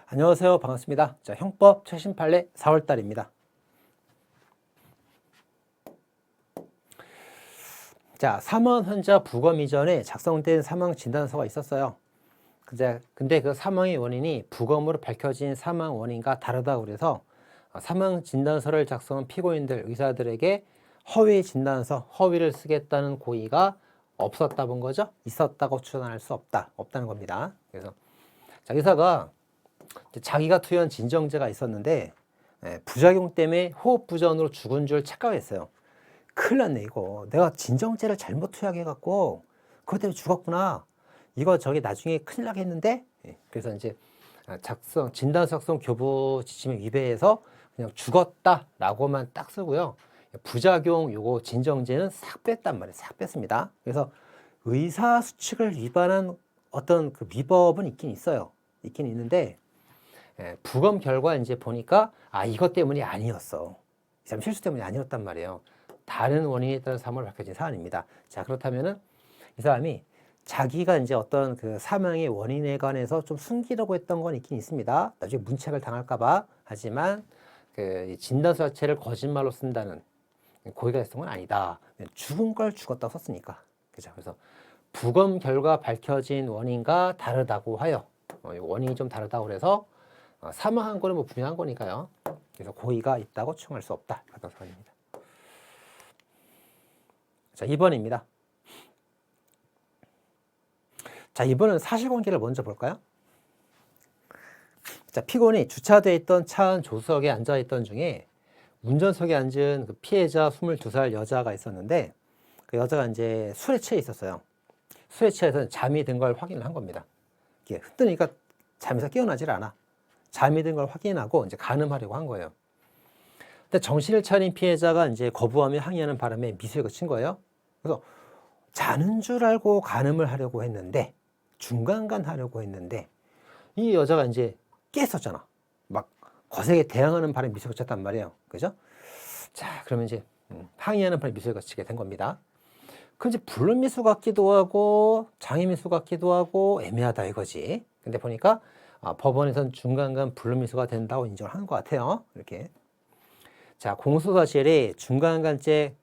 안녕하세요. 반갑습니다. 자, 형법 최신 판례 4월달입니다. 자, 사망 환자 부검 이전에 작성된 사망 진단서가 있었어요. 근데 그 사망의 원인이 부검으로 밝혀진 사망 원인과 다르다고 그래서 사망 진단서를 작성한 피고인들, 의사들에게 허위 진단서, 허위를 쓰겠다는 고의가 없었다 본 거죠. 있었다고 추정할 수 없다는 겁니다. 그래서 자, 의사가 자기가 투여한 진정제가 있었는데 부작용 때문에 호흡부전으로 죽은 줄 착각했어요. 큰일 났네 이거. 내가 진정제를 잘못 투약해 갖고 그것 때문에 죽었구나. 이거 저기 나중에 큰일 나겠는데? 그래서 이제 진단서 작성 교부 지침에 위배해서 그냥 죽었다라고만 딱 쓰고요. 부작용 요거 진정제는 싹 뺐단 말이에요. 싹 뺐습니다. 그래서 의사수칙을 위반한 어떤 그 위법은 있긴 있어요. 있긴 있는데 부검 결과 이제 보니까 이것 때문이 아니었어. 이 사람 실수 때문이 아니었단 말이에요. 다른 원인에 따른 사망을 밝혀진 사안입니다. 자, 그렇다면은 이 사람이 자기가 이제 어떤 그 사망의 원인에 관해서 좀 숨기려고 했던 건 있긴 있습니다. 나중에 문책을 당할까봐. 하지만 그 진단서 자체를 거짓말로 쓴다는 고의가 있었던 건 아니다. 죽은 걸 죽었다고 썼으니까. 그죠? 그래서 부검 결과 밝혀진 원인과 다르다고 하여 원인이 좀 다르다고 그래서 사망한 거는 뭐 분명한 거니까요. 그래서 고의가 있다고 추정할 수 없다. 같은 사안입니다. 자, 2번입니다. 자, 2번은 사실관계를 먼저 볼까요? 자, 피고인이 주차되어 있던 차 안 조수석에 앉아 있던 중에 운전석에 앉은 그 피해자 22살 여자가 있었는데 그 여자가 이제 술에 취해 있었어요. 술에 취해서 잠이 든 걸 확인을 한 겁니다. 이게 흔드니까 잠에서 깨어나질 않아. 잠이 든 걸 확인하고 이제 간음하려고 한 거예요. 근데 정신을 차린 피해자가 이제 거부하며 항의하는 바람에 미수에 그친 거예요. 그래서 자는 줄 알고 간음을 하려고 했는데 중간간 하려고 했는데 이 여자가 이제 깼었잖아. 막 거세게 대항하는 바람에 미수에 그쳤단 말이에요. 그죠? 자, 그러면 이제 항의하는 바람에 미수에 그치게 된 겁니다. 그 이제 불륜미수 같기도 하고 장애미수 같기도 하고 애매하다 이거지. 근데 보니까 법원에선 중간간 불륜미수가 된다고 인정을 하는 것 같아요. 이렇게. 자, 공소사실이 중간간죄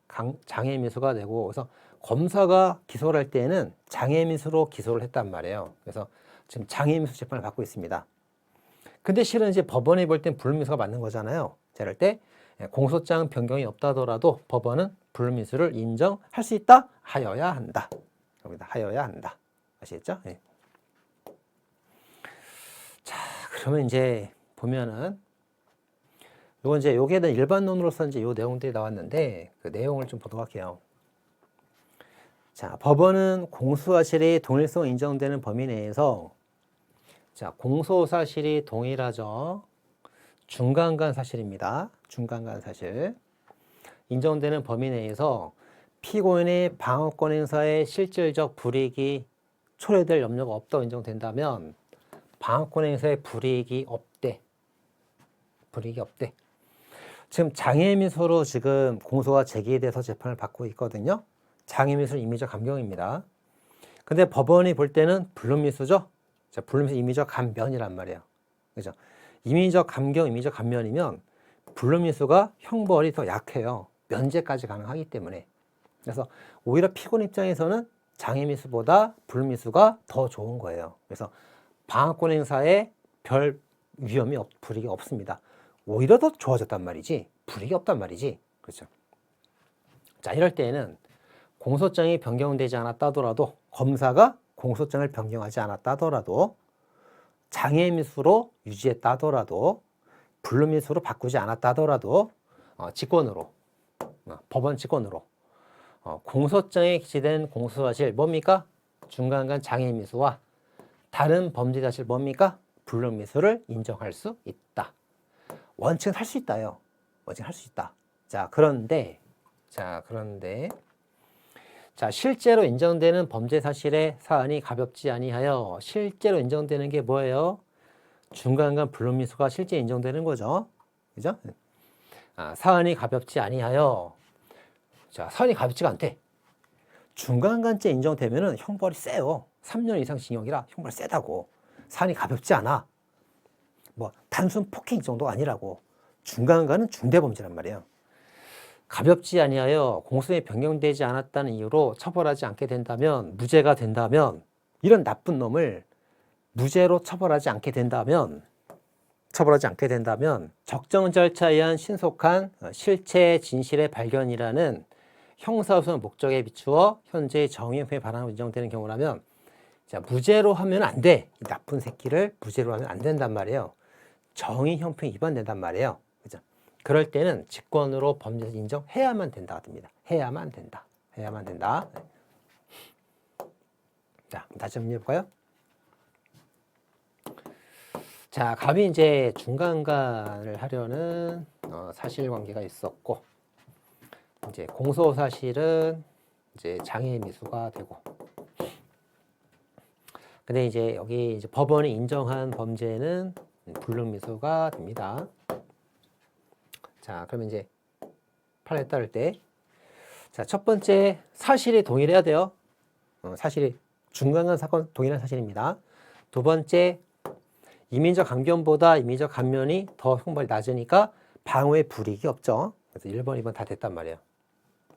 장애미수가 되고 그래서 검사가 기소를 할 때는 장애미수로 기소를 했단 말이에요. 그래서 지금 장애미수 재판을 받고 있습니다. 근데 실은 이제 법원이 볼 땐 불륜미수가 맞는 거잖아요. 자, 이럴 때 공소장 변경이 없다더라도 법원은 불륜미수를 인정할 수 있다? 하여야 한다. 여기다 하여야 한다. 아시겠죠? 네. 자, 그러면 이제 보면은 요건 이제 요게는 일반론으로서 이제 요 내용들이 나왔는데 그 내용을 좀 보도록 할게요. 자, 법원은 공소사실이 동일성 인정되는 범위 내에서 자, 공소사실이 동일하죠. 중간간 사실입니다. 중간간 사실. 인정되는 범위 내에서 피고인의 방어권 행사에 실질적 불이익이 초래될 염려가 없다고 인정된다면 방어권 행사에 불이익이 없대. 불이익이 없대. 지금 장애미수로 지금 공소가 제기돼서 재판을 받고 있거든요. 장애미수는 임의적 감경입니다. 근데 법원이 볼 때는 불륜미수죠. 자, 불륜미수 임의적 감면이란 말이에요. 그죠? 임의적 감경, 임의적 감면이면 불륜미수가 형벌이 더 약해요. 면제까지 가능하기 때문에. 그래서 오히려 피고인 입장에서는 장애미수보다 불륜미수가 더 좋은 거예요. 그래서 방어권 행사에 별 위험이 불이익이 없습니다. 오히려 더 좋아졌단 말이지 불이익이 없단 말이지. 그렇죠? 자, 이럴 때에는 공소장이 변경되지 않았다 하더라도 검사가 공소장을 변경하지 않았다 하더라도 장애미수로 유지했다 하더라도 불륜미수로 바꾸지 않았다 하더라도 직권으로 법원 직권으로 공소장에 기재된 공소사실 뭡니까? 중간간 장애미수와 다른 범죄 사실 뭡니까? 불륜미수를 인정할 수 있다. 원칙은 할 수 있다요. 원칙은 할 수 있다. 자, 그런데 실제로 인정되는 범죄 사실의 사안이 가볍지 아니하여 실제로 인정되는 게 뭐예요? 중간간 불륜미수가 실제 인정되는 거죠. 그죠? 사안이 가볍지 아니하여 자, 사안이 가볍지가 않대. 중간간죄 인정되면은 형벌이 세요. 3년 이상 징역이라 형벌이 세다고. 사안이 가볍지 않아. 뭐 단순 폭행 정도가 아니라고. 중간간은 중대범죄란 말이에요. 가볍지 아니하여 공소에 변경되지 않았다는 이유로 처벌하지 않게 된다면, 무죄가 된다면, 이런 나쁜 놈을 무죄로 처벌하지 않게 된다면 적정 절차에 의한 신속한 실체 진실의 발견이라는 형사우선 목적에 비추어 현재의 정의형평에 반하고 인정되는 경우라면, 자, 무죄로 하면 안 돼. 이 나쁜 새끼를 무죄로 하면 안 된단 말이에요. 정의형평 위반된단 말이에요. 그죠? 그럴 때는 직권으로 범죄 인정해야만 된다. 됩니다. 해야만 된다. 자, 다시 한번 해볼까요? 자, 갑이 이제 중간간을 하려는 사실관계가 있었고, 이제 공소사실은 이제 장애 미수가 되고, 근데 이제 여기 이제 법원이 인정한 범죄는 불능미수가 됩니다. 자, 그러면 이제 판례에 따를 때, 자, 첫 번째 사실이 동일해야 돼요. 사실이 중간간 사건 동일한 사실입니다. 두 번째, 임의적 강변보다 임의적 감면이 더 형벌이 낮으니까 방어의 불이익이 없죠. 그래서 1번, 2번 다 됐단 말이에요.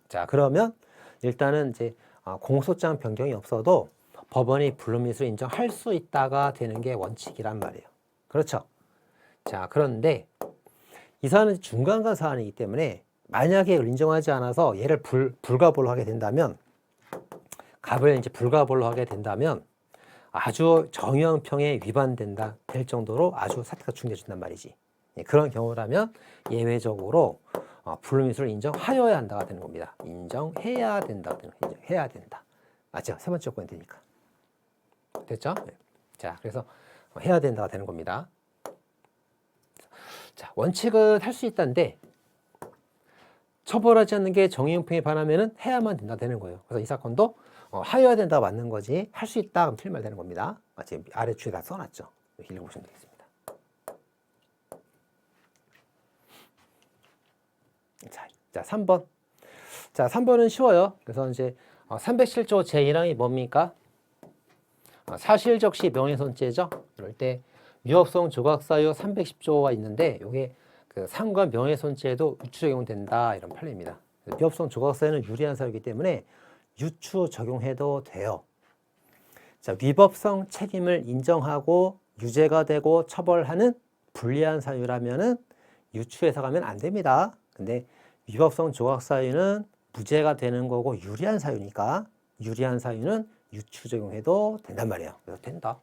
자, 그러면 일단은 이제 공소장 변경이 없어도 법원이 불능미수를 인정할 수 있다가 되는 게 원칙이란 말이에요. 그렇죠? 자, 그런데 이 사안은 중간간 사안이기 때문에 만약에 이걸 인정하지 않아서 얘를 불가불로 하게 된다면, 갑을 이제 불가불로 하게 된다면 아주 정의형평에 위반된다 될 정도로 아주 사태가 중요해진단 말이지. 그런 경우라면 예외적으로 불능미수를 인정하여야 한다가 되는 겁니다. 인정해야 된다. 인정해야 된다. 맞죠? 세 번째 조건이 되니까. 됐죠? 네. 자, 그래서 해야 된다가 되는 겁니다. 자, 원칙은 할 수 있다는데 처벌하지 않는 게 정의형평에 반하면은 해야만 된다 되는 거예요. 그래서 이 사건도 하여야 된다가 맞는 거지, 할 수 있다 그럼 틀린 말 되는 겁니다. 지금 아래줄에 다 써놨죠. 읽어보시면 되겠습니다. 자, 3번. 자, 3번은 쉬워요. 그래서 이제 307조 제1항이 뭡니까? 사실적시 명예손죄죠. 그럴 때 위법성 조각사유 310조가 있는데 이게 그 상과 명예손죄에도 유추 적용된다 이런 판례입니다. 위법성 조각사유는 유리한 사유이기 때문에 유추 적용해도 돼요. 자, 위법성 책임을 인정하고 유죄가 되고 처벌하는 불리한 사유라면은 유추해서 가면 안 됩니다. 근데 위법성 조각사유는 무죄가 되는 거고 유리한 사유니까 유리한 사유는 유추 적용해도 된단 말이에요. 그래서 된다.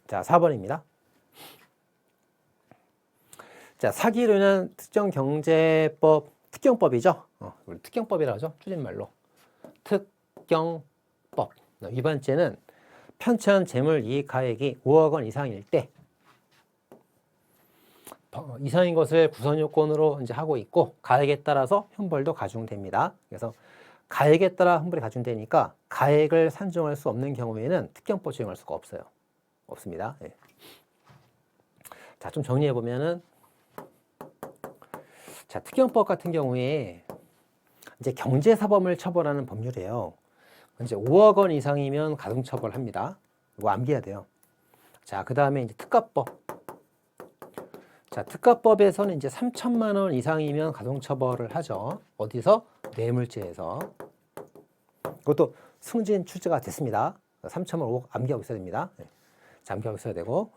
자, 4번입니다. 자, 사기로 인한 특정경제법, 특경법이죠. 우리 특경법이라고 하죠. 줄임말로. 특경법. 위반죄는 편취한 재물 이익 가액이 5억 원 이상일 때 이상인 것을 구성 요건으로 이제 하고 있고 가액에 따라서 형벌도 가중됩니다. 그래서 가액에 따라 형벌이 가중되니까 가액을 산정할 수 없는 경우에는 특경법 적용할 수가 없어요. 없습니다. 예. 자, 좀 정리해 보면은, 자, 특경법 같은 경우에 이제 경제사범을 처벌하는 법률이에요. 이제 5억 원 이상이면 가중처벌합니다. 이거 암기해야 돼요. 자, 그 다음에 이제 특가법. 자, 특가법에서는 이제 3천만 원 이상이면 가중처벌을 하죠. 어디서? 뇌물죄에서. 그것도 승진 출제가 됐습니다. 3천만 원 암기하고 있어야 됩니다. 자, 암기하고 있어야 되고.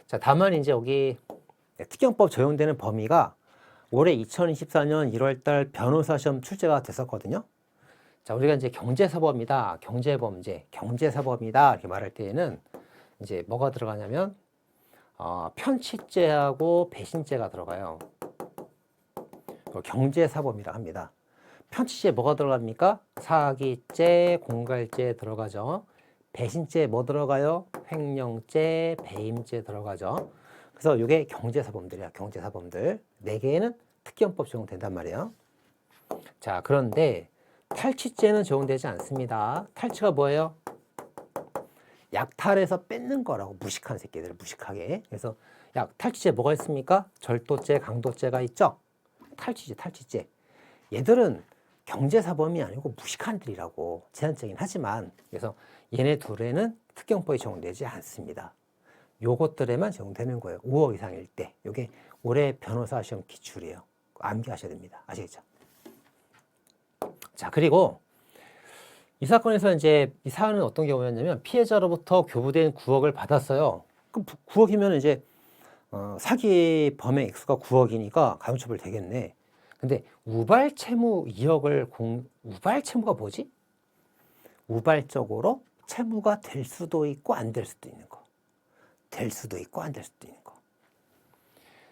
자, 다만 이제 여기 특경법 적용되는 범위가 올해 2024년 1월달 변호사 시험 출제가 됐었거든요. 자, 우리가 이제 경제사범이다, 경제범죄, 경제사범이다 이렇게 말할 때에는 이제 뭐가 들어가냐면 편취죄하고 배신죄가 들어가요. 경제사범이라 합니다. 편취죄 뭐가 들어갑니까? 사기죄, 공갈죄 들어가죠. 배신죄 뭐 들어가요? 횡령죄, 배임죄 들어가죠. 그래서 이게 경제사범들이야. 경제사범들. 4개에는 특경법 적용된단 말이에요. 자, 그런데 탈취죄는 적용되지 않습니다. 탈취가 뭐예요? 약탈해서 뺏는 거라고. 무식한 새끼들, 무식하게. 그래서 탈취죄 뭐가 있습니까? 절도죄, 강도죄가 있죠. 탈취죄. 얘들은 경제사범이 아니고 무식한 애들이라고. 제한적이긴 하지만. 그래서 얘네 둘에는 특경법이 적용되지 않습니다. 요것들에만 적용되는 거예요. 5억 이상일 때. 요게 올해 변호사 시험 기출이에요. 암기하셔야 됩니다. 아시겠죠? 자, 그리고 이 사건에서 이제 이 사안은 어떤 경우였냐면 피해자로부터 교부된 9억을 받았어요. 그럼 9억이면 이제 사기 범의 액수가 9억이니까 가중처벌 되겠네. 근데 우발 채무 2억을 우발 채무가 뭐지? 우발적으로 채무가 될 수도 있고 안 될 수도 있는 거. 될 수도 있고 안 될 수도 있는 거.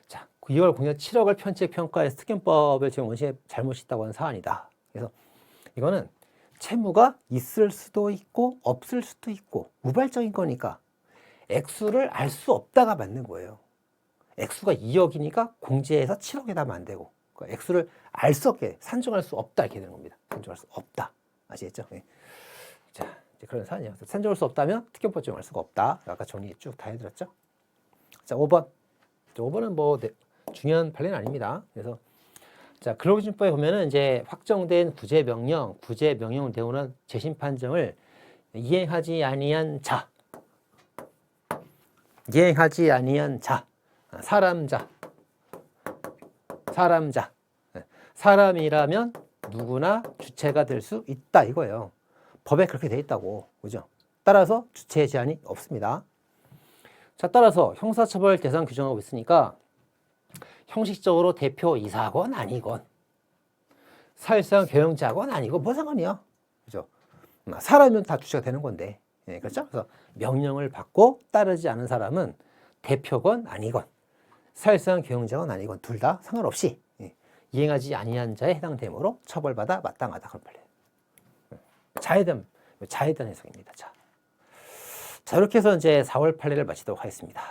자, 2월 공여 7억을 편취 평가해서 특경법에 지금 원시에 잘못이 있다고 하는 사안이다. 그래서 이거는 채무가 있을 수도 있고 없을 수도 있고 우발적인 거니까 액수를 알 수 없다가 맞는 거예요. 액수가 2억이니까 공제해서 7억에 하면 안 되고 그러니까 액수를 알 수 없게 산정할 수 없다 이렇게 되는 겁니다. 산정할 수 없다. 아시겠죠? 네. 자, 이제 그런 사안이에요. 산정할 수 없다면 특경법 적용할 수가 없다. 아까 정리 쭉 다 해드렸죠? 자, 5번. 5번은 뭐 중요한 판례는 아닙니다. 그래서 자, 근로기준법에 보면은 이제 확정된 구제명령 내용은 재심판정을 이행하지 아니한 자, 사람이라면 누구나 주체가 될 수 있다 이거예요. 법에 그렇게 돼 있다고, 그죠? 따라서 주체 제한이 없습니다. 자, 따라서 형사처벌 대상 규정하고 있으니까 형식적으로 대표 이사건 아니건 사실상 경영자건 아니고 뭐 상관이야, 그죠? 사람은 다 주체가 되는 건데, 예, 그렇죠? 그래서 명령을 받고 따르지 않은 사람은 대표건 아니건 사실상 경영자건 아니건 둘 다 상관없이 이행하지 아니한 자에 해당되므로 처벌받아 마땅하다 그런 판례. 자해된 해석입니다. 자, 이렇게 해서 이제 4월 판례를 마치도록 하겠습니다.